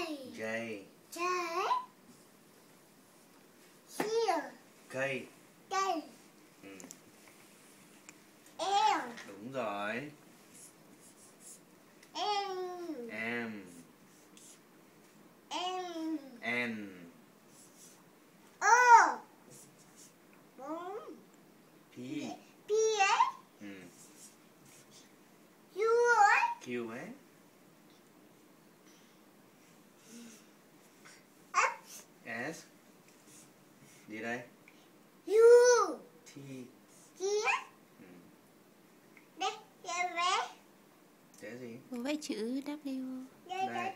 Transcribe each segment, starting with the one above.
J. K. Ừ. Đúng rồi. M. N. P. Ừ. Q ấy. S. Gì đây? T. Ừ. Thế gì? Cô vẽ chữ W. Đây.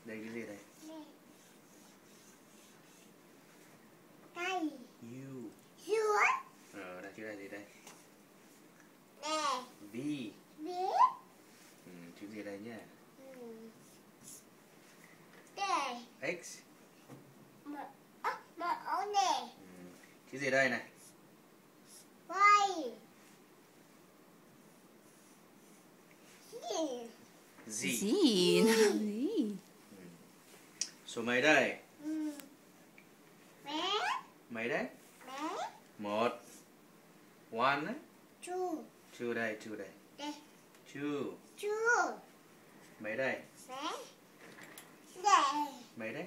Đây cái gì đây? U. Đây chữ này gì đây? V. Ừ, chữ gì đây nhá? X. Ừ, chữ gì đây này? Z. Gì? Gì? Ừ. Số mấy đây? Mấy đấy? Một. One đấy? Two đây, two đây. Two. Mấy đây? Mấy đấy?